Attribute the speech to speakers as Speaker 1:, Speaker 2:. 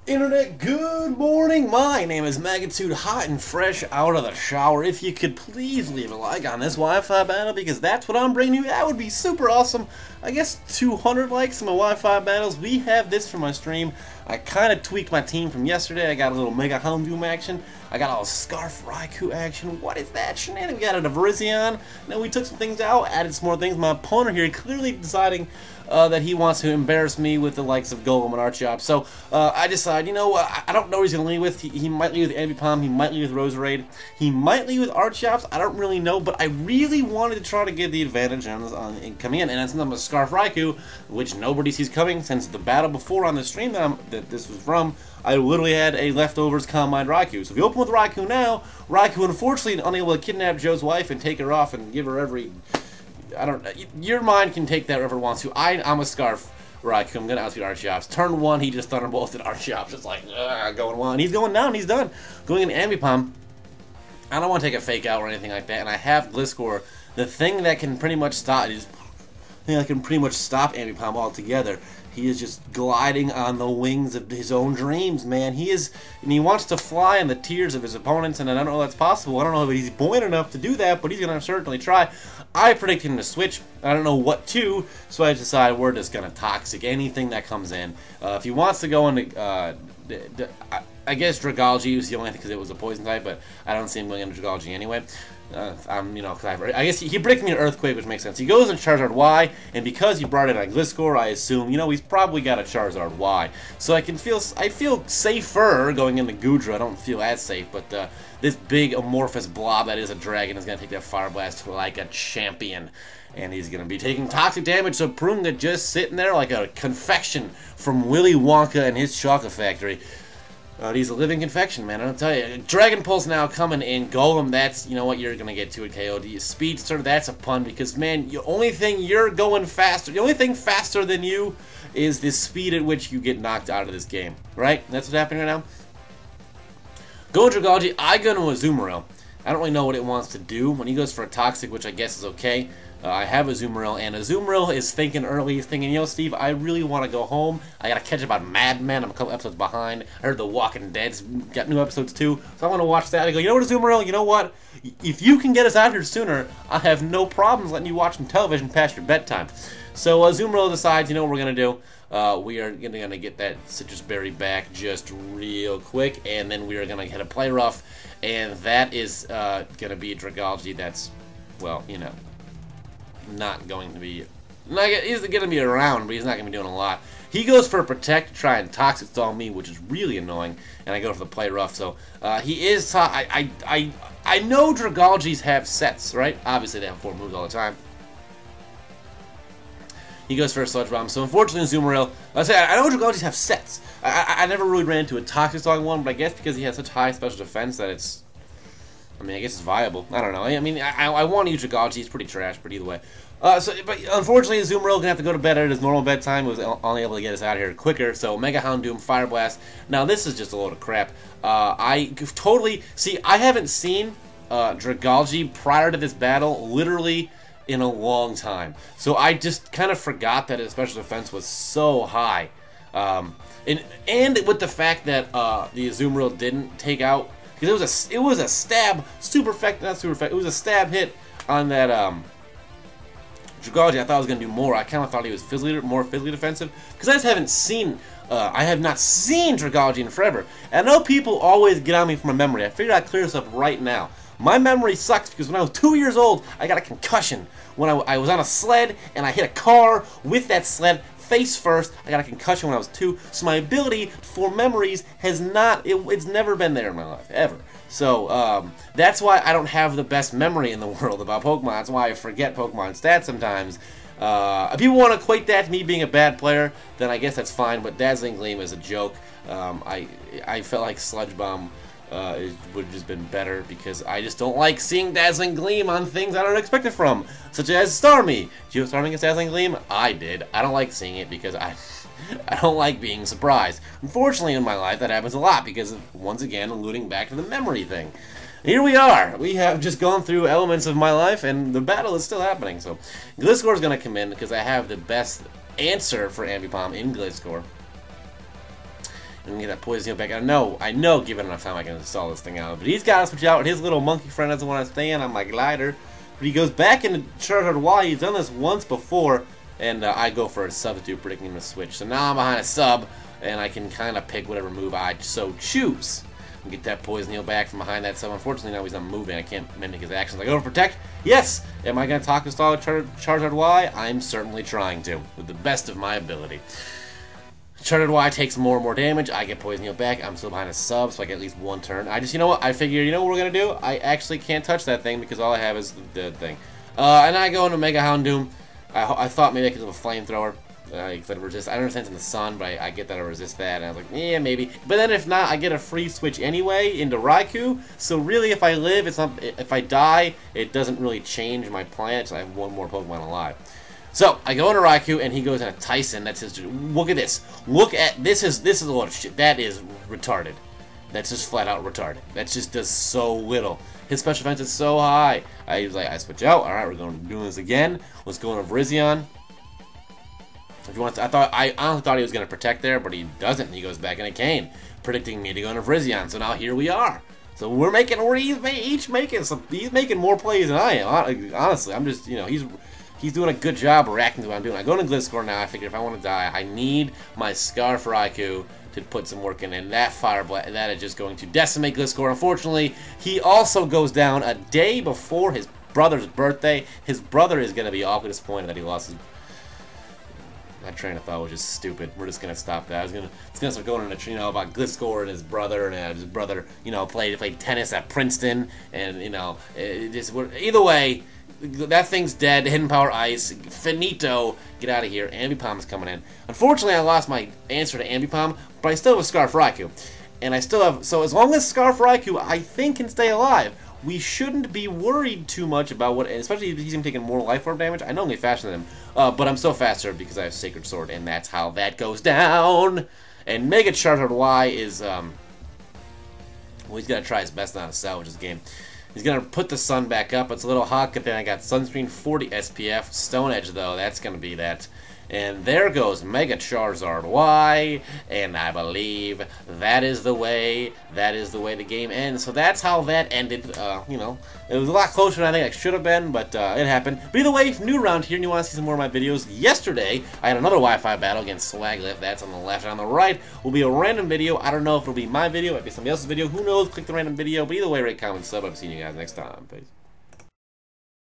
Speaker 1: Internet, good morning. My name is Magnitude, hot and fresh out of the shower. If you could please leave a like on this Wi-Fi battle, because that's what I'm bringing you. That would be super awesome. I guess 200 likes on my Wi-Fi battles. We have this for my stream. I kind of tweaked my team from yesterday. I got a little Mega Houndoom action. I got a little Scarf Raikou action. What is that shenanigan? We got a Virizion. Then we took some things out, added some more things. My opponent here clearly deciding that he wants to embarrass me with the likes of Golem and Archeops. So I decided, you know what, I don't know what he's going to lead with. He might lead with Ambipom, he might lead with Roserade, he might lead with Archeops, I don't really know, but I really wanted to try to get the advantage on coming in. And since I'm a Scarf Raikou, which nobody sees coming, since the battle before on the stream that this was from, I literally had a leftovers Combine Raikou. So if you open with Raikou now, Raikou unfortunately unable to kidnap Joe's wife and take her off and give her every... I don't know. Your mind can take that wherever it wants to. I'm a Scarf Raikou. I'm going to outspeed Archeops. Turn 1, he just Thunderbolted Archeops. It's like, going 1. He's going down. He's done. Going into Ambipom. I don't want to take a fake out or anything like that. And I have Gliscor. The thing that can pretty much stop... Ambipom altogether. He is just gliding on the wings of his own dreams, man. And he wants to fly in the tears of his opponents, and I don't know if that's possible. I don't know if he's buoyant enough to do that, but he's going to certainly try. I predict him to switch. I don't know what to, so I decided we're just going to Toxic anything that comes in. If he wants to go into... I guess Dragalge was the only thing because it was a poison type, but I don't see him going into Dragalge anyway. I guess he predicted me an Earthquake, which makes sense. He goes into Charizard Y, and because he brought it on Gliscor, I assume, he's probably got a Charizard Y. So I feel safer going into Goodra. I don't feel as safe, but this big amorphous blob that is a dragon is going to take that Fire Blast like a champion. And he's going to be taking toxic damage, so Prunga just sitting there like a confection from Willy Wonka and his chocolate factory. He's a living confection, man. I'll tell you. Dragon Pulse now coming in. Golem, that's, you're going to get to it, KOD. Speedster, that's a pun because, man, the only thing you're going faster, the only thing faster than you is the speed at which you get knocked out of this game, right? That's what's happening right now. Go Dragalge, I go to Azumarill. I don't really know what it wants to do. When he goes for a Toxic, which I guess is okay, I have Azumarill, and Azumarill is thinking early. He's thinking, Steve, I really want to go home. I got to catch up on Mad Men. I'm a couple episodes behind. I heard The Walking Dead's got new episodes too, so I want to watch that. I go, you know what, Azumarill, you know what? If you can get us out here sooner, I have no problems letting you watch some television past your bedtime. So Azumarill decides, you know what we're going to do? We are going to get that Citrus Berry back just real quick, and then we are going to hit a Play Rough, and that is going to be a Dragalge that's, well, not going to be... He's going to be around, but he's not going to be doing a lot. He goes for a Protect to try and Toxic Stall me, which is really annoying, and I go for the Play Rough. So he is... I know Dragalges have sets, right? Obviously, they have 4 moves all the time. He goes for a Sludge Bomb. So unfortunately, Azumarill... I know Dragalges have sets. I never really ran into a Toxic Stalling one, but I guess because he has such high special defense that it's... I guess it's viable. I don't know. I want to use Dragalge. He's pretty trash, but either way. But unfortunately, Azumarill going to have to go to bed at his normal bedtime. He was only able to get us out of here quicker. So Mega Houndoom, Fire Blast. Now, this is just a load of crap. I totally... See, I haven't seen Dragalge prior to this battle literally in a long time. So I just kind of forgot that his special defense was so high. And with the fact that the Azumarill didn't take out... Because it was a stab, it was a stab hit on that Dragalge. I thought I was going to do more. I kind of thought he was more physically defensive. Because I just haven't seen, I have not seen Dragalge in forever. And I know people always get on me for my memory. I figured I'd clear this up right now. My memory sucks because when I was 2 years old, I got a concussion. When I was on a sled and I hit a car with that sled face first. I got a concussion when I was 2, so my ability for memories has not, it's never been there in my life, ever. So, that's why I don't have the best memory in the world about Pokemon. That's why I forget Pokemon stats sometimes. If people want to equate that to me being a bad player, then I guess that's fine, but Dazzling Gleam is a joke. I felt like Sludge Bomb would have just been better because I just don't like seeing Dazzling Gleam on things I don't expect it from, such as Starmie. Did you have Starmie against Dazzling Gleam? I did. I don't like seeing it because I don't like being surprised. Unfortunately, in my life, that happens a lot because of, once again, alluding back to the memory thing. Here we are. We have just gone through elements of my life, and the battle is still happening. So, Gliscor is going to come in because I have the best answer for Ambipom in Gliscor. and get that poison heal back. I know, given enough time, I can install this thing out. But he's got to switch out. His little monkey friend doesn't want to stay in on my glider. But he goes back into Charizard Y. He's done this once before, and I go for a substitute, predicting him to switch. So now I'm behind a sub, and I can kind of pick whatever move I so choose. And get that poison heal back from behind that sub. Unfortunately, now he's not moving. I can't mimic his actions. I go to protect. Yes! Am I going to talk install Charizard Y? I'm certainly trying to, with the best of my ability. Charizard Y takes more and more damage. I get poison heal back. I'm still behind a sub, so I get at least one turn. You know what? I figure, you know what we're going to do? I actually can't touch that thing because all I have is the thing. And I go into Mega Houndoom. I thought maybe I could do a flamethrower. Because I resist. I don't understand it's in the sun, but I get that I resist that. And I was like, yeah, maybe. But then if not, I get a free switch anyway into Raikou. So really, if I live, it's not. If I die, it doesn't really change my plan. So I have one more Pokemon alive. So I go into Raikou, and he goes into Tyson. That's his. Look at this. Look at this. This is a lot of shit. That is retarded. That's just flat out retarded. That just does so little. His special defense is so high. I was like, I switch out. All right, we're going to do this again. Let's go into Virizion. If you want to, I honestly thought he was going to protect there, but he doesn't. He goes back into Kane, predicting me to go into Virizion. So now here we are. So he's making more plays than I am. Honestly, I'm just, he's doing a good job reacting to what I'm doing. I go to Gliscor now. I figure if I want to die, I need my Scarf Raikou to put some work in, and that Fire Blast, that is just going to decimate Gliscor. Unfortunately, he also goes down a day before his brother's birthday. His brother is going to be awfully disappointed that he lost his. That train of thought was just stupid. We're just gonna stop that. It's gonna start going into about Gliscor and his brother, and his brother played tennis at Princeton, and either way, that thing's dead. Hidden Power Ice, finito. Get out of here. Ambipom is coming in. Unfortunately, I lost my answer to Ambipom, but I still have a Scarf Raikou, and I still have. So as long as Scarf Raikou, I think, can stay alive, we shouldn't be worried too much about what, especially if he's taking more life orb damage. I know I'm only faster than him, but I'm still faster because I have Sacred Sword, and that's how that goes down. And Mega Charizard Y is, well, he's got to try his best not to salvage this game. He's going to put the sun back up. It's a little hot, but then I got Sunscreen 40 SPF. Stone Edge, though, that's going to be that. And there goes Mega Charizard Y, and I believe that is the way the game ends. So that's how that ended. It was a lot closer than I think it should have been, but it happened. But either way, if you're new around here and you want to see some more of my videos, yesterday I had another Wi-Fi battle against Swaglift. That's on the left, and on the right will be a random video. I don't know if it'll be my video, it might be somebody else's video. Who knows? Click the random video. But either way, rate, comment, sub. I'll see you guys next time. Peace.